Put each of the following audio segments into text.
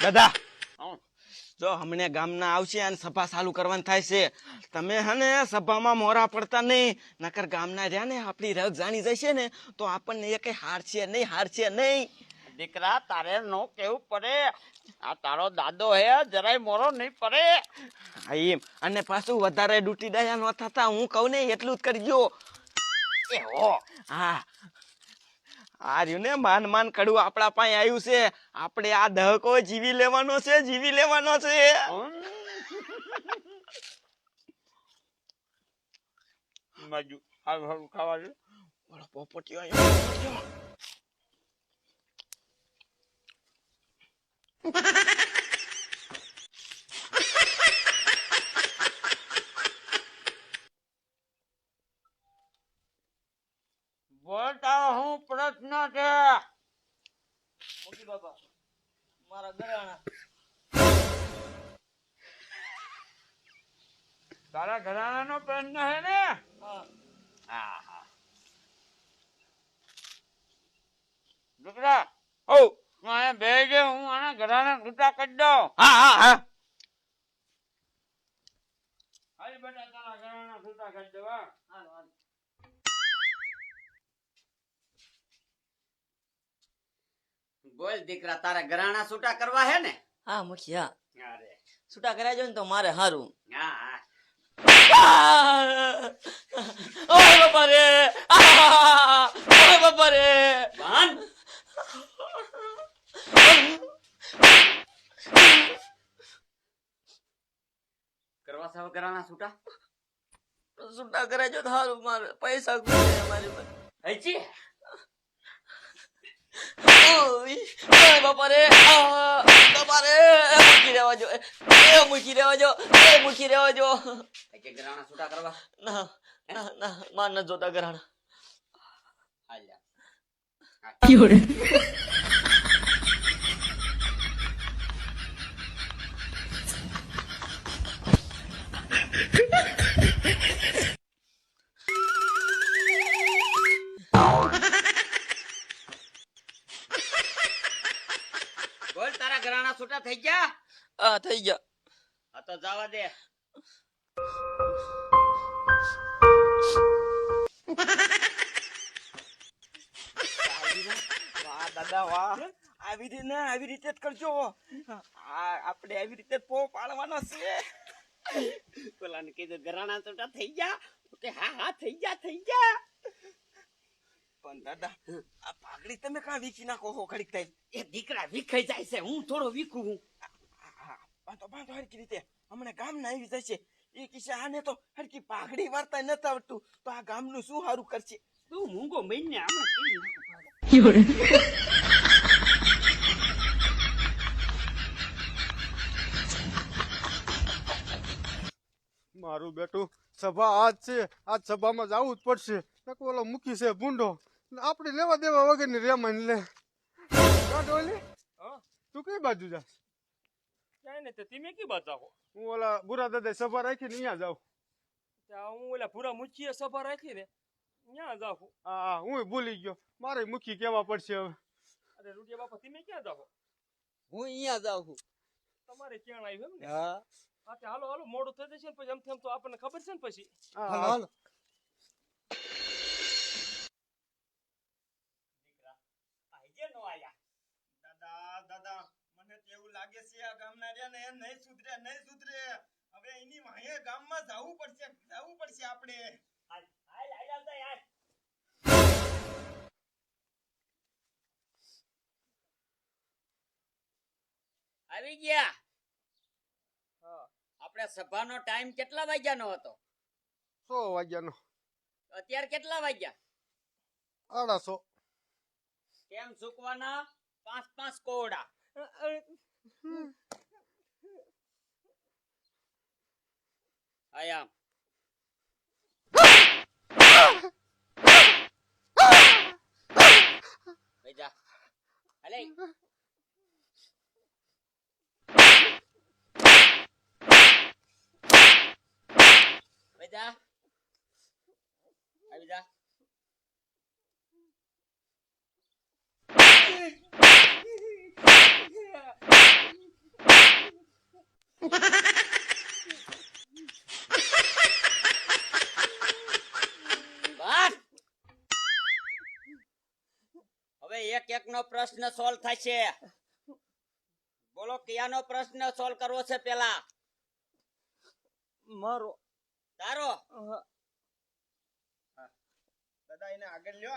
દાદા જો હમણાં ગામના આવશે અને સભા ચાલુ કરવાની થાય છે. તમે હે ને સભામાં મોરા પડતા નહીં, નકર ગામના રહ્યા ને આપણી રગ જાણી જશે ને તો આપણને એ કઈ હારશે નહીં. દીકરા તારે નો કેવું પડે, આ તારો દાદો હે જરાય મોરો નહીં પડે. હા, એમ અને પાછું વધારે ડૂટી ડાયા ન થતા હું કહું ને એટલું જ કરજો. એવો હા આ રહ્યું ને માન કડવું આપણા પાસે આવ્યું છે. આપણે આ દહકો જીવી લેવાનો છે. બાજુ હારું ખાવા દે. બોલો પોપટીઓ આવ્યો. બોલ તારો હું પ્રશ્ન છે? બાપા મારા ઘરાણા તારા ઘરાણાનો પ્રશ્ન હે ને? હા હા દીકરા ઓ હું અહીંયા બે જે હું આના ઘરાણા છૂટા કરી દઉં. હા હાલ બેટા તારા ઘરાણા છૂટા કરી દેવા. હાલો હાલો બોલ દીકરા તારા ઘરાણા છૂટા કરવા હે ને? હા મુખિયા અરે છૂટા કરાજો ને તો મારે હારું. હા ઓય બાપા રે ઓય બાપા રે ભાન કરવા સાવ ઘરાણા છૂટા છૂટા કરાજો તો હારું, મારે પૈસા ગુજરે મારી પાસે. હજી ઓય બાપા રે બાપા રે મૂકી રહેવા જો કે ઘરાણા છૂટા કરવા ના માર ન જોતા ઘરાણા. બોલ તારા ઘરાણા છૂટા થઈ ગયા? હા થઈ ગયા. હા તો જવા દે. વાહ દાદા વાહ. આવી રીતે જ કરજો. આપણે આવી રીતે જ પો પાડવાનો છે. પેલાને કીધું ઘરાણા છૂટા થઈ ગયા કે હા થઈ ગયા. પણ દાદા આ પાઘડી તમે કાં વીખી નાખો છો ઘડીક થાય? એ દીકરા વિખાઈ જાય છે, હું થોડો વિખું હું. બાંધો હરકી રીતે. હમણાં ગામના આવી જશે. એ કિસ્સે આને તો હરકી પાઘડી વાર્તા નથી આવડતું તો આ ગામનું શું સારું કરશે? તું મૂંગો મહિને આમાં કેવી મારું બેટું સભા આજ છે, આજ સભામાં જવું જ પડશે. ઓલો મુખી છે ભૂંડો, આપણે લેવા દેવા વગરની રેમાન લે. ડોલી તું કઈ બાજુ જા? ક્યાંય નહીં, તમે કી બાત આવો? હું ઓલા બુરા દાદા સભા રાખીને અહીંયા જાઉં. ત્યાં હું ઓલા પૂરા મુખીએ સભા રાખી ને ત્યાં જાઉં. હા હું ભૂલી ગયો, મારે મુખી કેવા પડશે હવે. અરે રૂડિયા બાપા તમે ક્યાં જાઓ? હું અહીંયા જાઉં છું. તમારે ક્યાં આવ્યું એમ ને? હા હા તે હાલો મોડું થઈ જશે ને પછી એમ તો આપણને ખબર છે ને પછી. હાલો દાદા મને તો એવું લાગે છે આ ગામના રહ્યા ને નહીં સુધરે. હવે એની વાહે ગામમાં જવું પડશે આપણે. આવી ગયા? હા આપણે સભાનો ટાઈમ કેટલા વાગ્યાનો હતો? 100 વાગ્યાનો. અત્યારે કેટલા વાગ્યા? 800. કેમ ચૂકવાના? 5 કોડા. આયા બેજા અલે બેજા આવી જા. હવે એક એક નો પ્રશ્ન સોલ્વ થશે. બોલો કયાનો પ્રશ્ન સોલ્વ કરવો છે પેલા? મારો તારો. દાદા એને આગળ લ્યો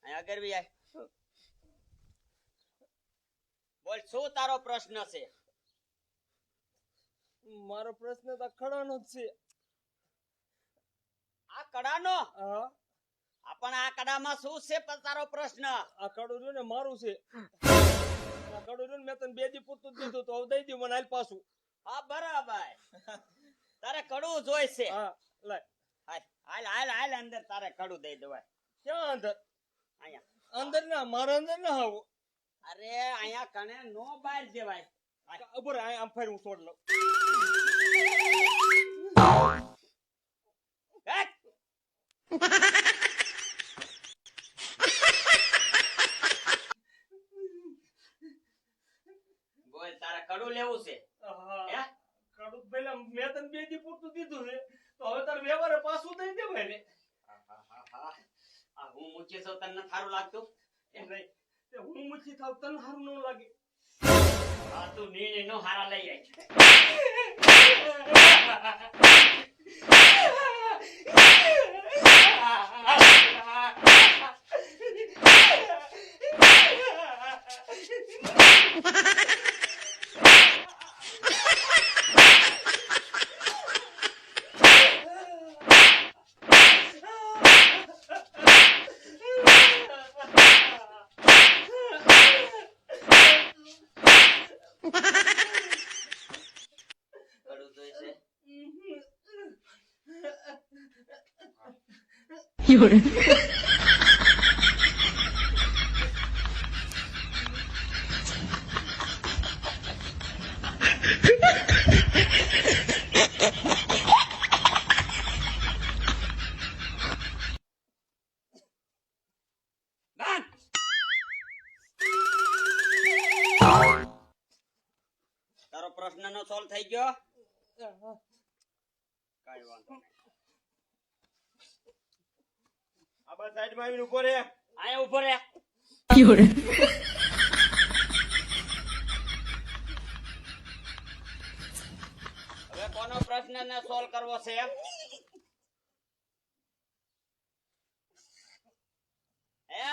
અહીં આગળ બી આય. બોલ શું તારો પ્રશ્ન છે? મારો પ્રશ્ન તો ખડાનો જ છે. આ કડાનો? હા, પણ આ કડામાં શું છે પણ તારો પ્રશ્ન? આ કડું રહ્યું ને મારું છે. આ કડું રહ્યું ને મેં તને 2 દી પૂરતું જ દીધું તો હવે દઈ દઉં મને હાલ પાછું. હા બરાબર. તારે કડું જોઈશે. હા લાય. હાલ હાલ હાલ હાલ અંદર તારે કડું દઈ દેવાય. ક્યાં અંદર? અહીંયા. અંદર ના, મારા અંદર ના આવું. અરે અહીંયા કણે નો બહાર જવાય. ઉભો રહે, આમ ફરી હું છોડ લઉં. હેટ! બોલ તારે કડું લેવું છે? હા, હે? કડું પેલા મેં તને 2 દી પૂરતું દીધું છે તો હવે તારે વ્યવહારે પાછું દઈ દેવાય ને. આ હું મૂકી છું તને સારું લાગતું? એમ નહીં, તે હું મૂકી થાવ તને સારું ન લાગે. હા તું નિર્ણય નો હારા લઈ આય. કડું જોઈશે? બાંધ! તારો પ્રશ્ન નો સોલ્વ થઈ ગયો? કાઈ વાંધો નહીં. આ બસ સાઈડમાં આવીને ઉભો રે. આયા ઉભો રે. હવે કોનો પ્રશ્ન ને સોલ્વ કરવો છે? હે?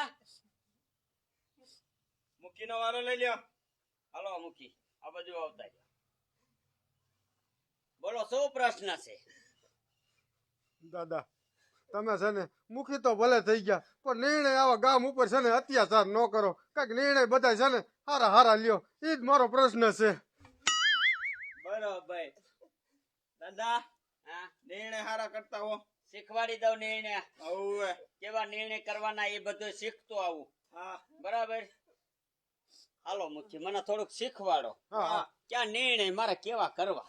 મૂકીનો વારો લઈ લ્યો. હાલો મૂકી આ બાજુ આવતા રહ્યો. બોલો શું પ્રશ્ન છે? દાદા તમે છે ને મુખી તો ભલે થઈ ગયા પણ નિર્ણય આવા ગામ ઉપર છે ને અત્યાચાર ન કરો. કઈક નિર્ણય બધા છે ને હારા હારા લ્યો. એ જ મારો પ્રશ્ન છે. બરોબર દાદા, હા, નિર્ણય હારા કરતા હો. શીખવાડી દઉં નિર્ણય. હવે કેવા નિર્ણય કરવાના એ બધું શીખતો આવું. હા બરાબર. હાલો મુખી મને થોડુંક શીખવાડો. હા, હા. ક્યાં નિર્ણય મારે કેવા કરવા.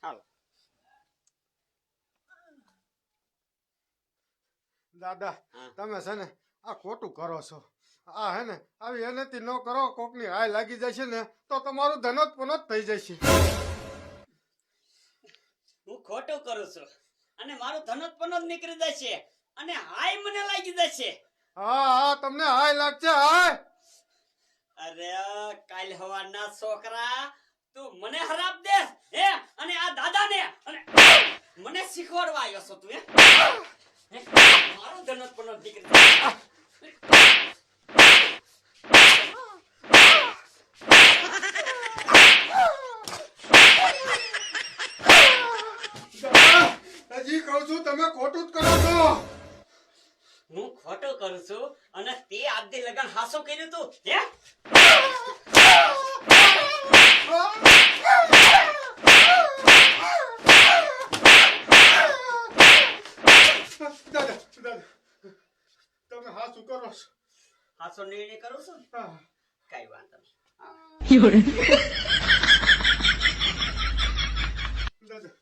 હાલો. દાદા હા. તમે છે ને આ ખોટું કરો છો. આ હે ને આવી એનેથી ન કરો. કોકની હાય લાગી જશે ને તો તમારું ધનોત પનોત થઈ જશે. હું ખોટું કરું છું અને મારું ધનોત પનોત નીકળી જશે અને હાય મને લાગી જશે. હા હા તમને હાય લાગશે. હાય અરે કાલ હવાના છોકરા તું મને હરાપ દે હે અને આ દાદાને અને મને શીખવાડવા આવ્યો છો તું હે? હે? મારું ધનોત પનોત નીકળી જશે. હજી કહું છું તમે ખોટું જ કરો છો. હું ખોટું કરું છું અને તે આજથી લગન હાસું કર્યું તું હે? દાદા દાદા તમે હાચું કરો છો. હાસો નિર્ણય કરું છું ને? હા. કઈ વાંધો નહીં. દાદા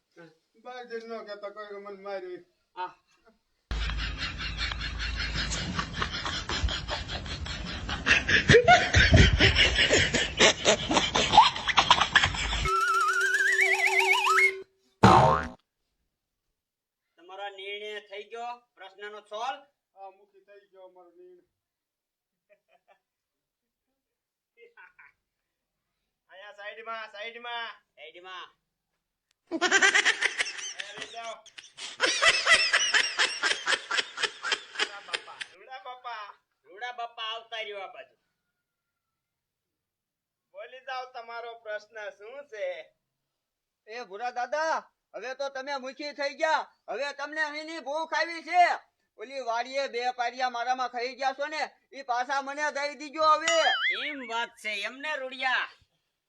બહાર જઈને ન કહેતા કોઈ મને માર્યું. હા. તમારો નિર્ણય થઈ ગયો પ્રશ્નનો સોલ્વ. આ મુખી થઈ ગયો અમારો નિર્ણય. અહીંયા સાઈડમાં સાઈડમાં એડીમાં બેસી જાઓ. રૂડા બાપા રૂડા બાપા આવતા રહ્યો આ બાજુ. બોલી જાઓ, તમારો પ્રશ્ન શું છે? એ ભૂરા દાદા, હવે તો તમે મુખી થઈ ગયા. હવે તમને અહીંની ભૂખ આવી છે. ઓલી વાડીએ 2 પારિયા મારામાં ખાઈ ગયા છો ને, ઈ પાછા મને દઈ દીજો હવે. એમ વાત છે એમને રૂડિયા.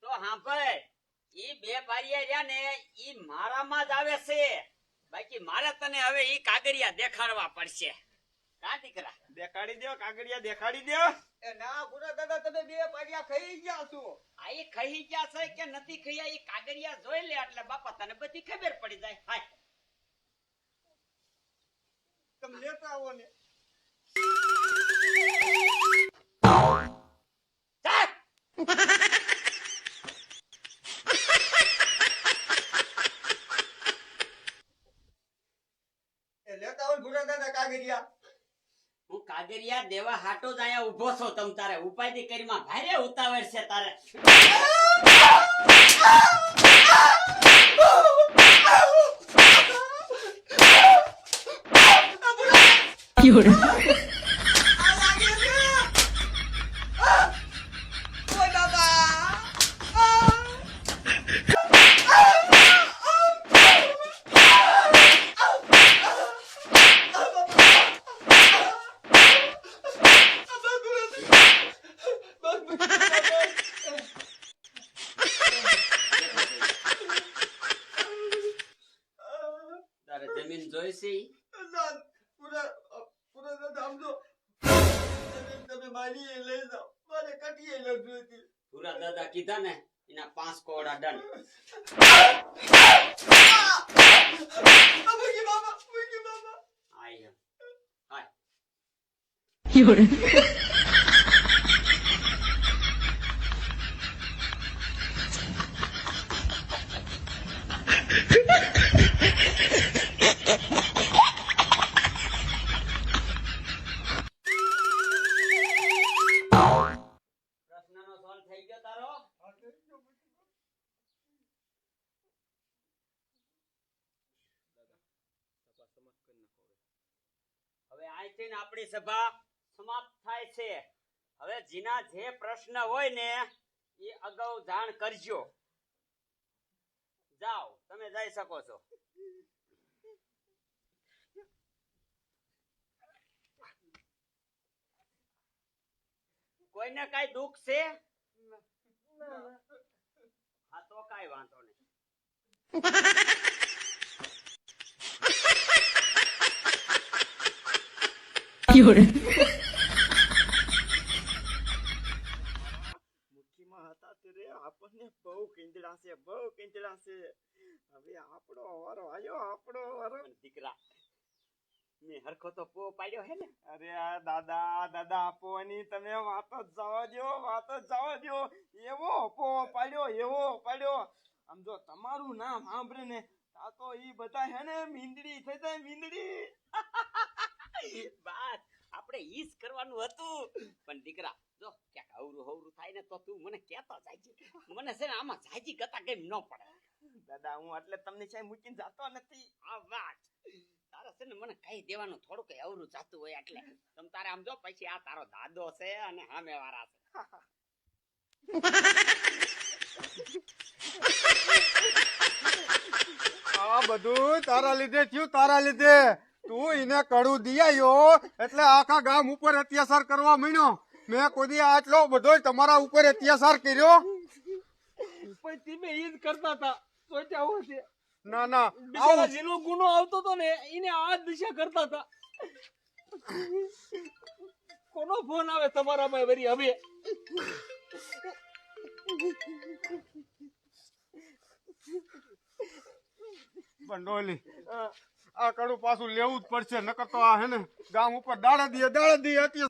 તો હાંભળ, ઈ 2 પારિયા રહ્યા ને ઈ મારામાં જ આવે છે. બાકી મારે તને હવે ઈ કાગરિયા દેખાડવા પડશે. કા દીકરા? દેખાડી દો કાગડિયા, દેખાડી દો. એ ના ભૂરા દાદા, તમે 2 પારિયા ખાઈ ગયા છો. આ ઈ ખાઈ ગયા છે કે નથી ખાયા ઈ કાગરિયા જોઈ લે એટલે બાપા તને બધી ખબર પડી જાય. હાય તમે લેતા આવો ને. ચાલ. એ લેતા આવો ને ભૂરા દાદા કાગરિયા. હું કાગરિયા દેવા હાટો જ અહીંયા ઊભો છો. તમ તારે ઉપાધિ કરીમાં ભારે ઉતાવળ છે તારે. ઓય બાબા. તારે જમીન જોઈશે ઈ? પૂરા દાદા સમજો. તમે મારી એ લઈ જાઓ. મારે કટીએ ન જોઈતી. પૂરા દાદા કીધા ને એના 5 કોડા દંડ. મૂકી બાબા, મૂકી બાબા. આય એમ. હાય. પ્રશ્નનો સોલ્વ થઈ ગયો તારો? હવે અહીંથી ને આપણી સભા સમાપ્ત થાય છે. હવે જીના જે પ્રશ્ન હોય ને એ અગાઉ જાણ કરજો. જાઓ, તમે જઈ શકો છો. કોઈને કઈ દુઃખ છે? હા તો કઈ વાંધો નહીં. મુઠ્ઠીમાં હતા ત્યારે આપણને બહુ કિંજડા છે, બહુ કિંજડા છે. હવે આપણો વારો આવ્યો, આપણો વારો. પણ દીકરા, મેં હરખો તો પો પાડ્યો હે ને? અરે આ દાદા દાદા આપવાની તમે વાત જ જવા દો, વાત જ જવા દો. એવો પો પાડ્યો, એવો પાડ્યો. આમ જો તમારું નામ સાંભળે ને આ તો ઈ બધા હે ને મીંદડી થઈ જાય, મીંદડી. બસ આપણે ઈ જ કરવાનું હતું. પણ દીકરા જો ક્યાંક હવરું હવરું થાય ને તો તું મને કહેતો જાય. મને છે ને આમાં જાજી ગતા કેમ ન પડે. દાદા હું એટલે તમને છે મૂકીને જાતો નથી. આ વાત તારે છે ને મને કહી દેવાનું થોડું કઈ અવરું જાતું હોય એટલે. તમ તારે આમ જો પછી આ તારો દાદો છે અને સામે વાળા છે. આ બધું તારા લીધે થયું, તારા લીધે. તું એને કડું દિયાયો એટલે આખા ગામ ઉપર અત્યાચાર કરવા માંડ્યો. મેં કોઈ દી આટલો બધો તમારા ઉપર અત્યાચાર કર્યો? પણ તમે ઈ જ કરતા હતા. સોચ્યા હું છે ના ના, બિચારા આવું જેનો ગુનો આવતો તો ને એને આ જ દિશા કરતા હતા. કોનો ફોન આવે તમારામાં વરી હવે? બંડોલી, આ કડું પાછું લેવું જ પડશે, નકર તો આ હે ને ગામ ઉપર દાડા દીએ અત્યાચાર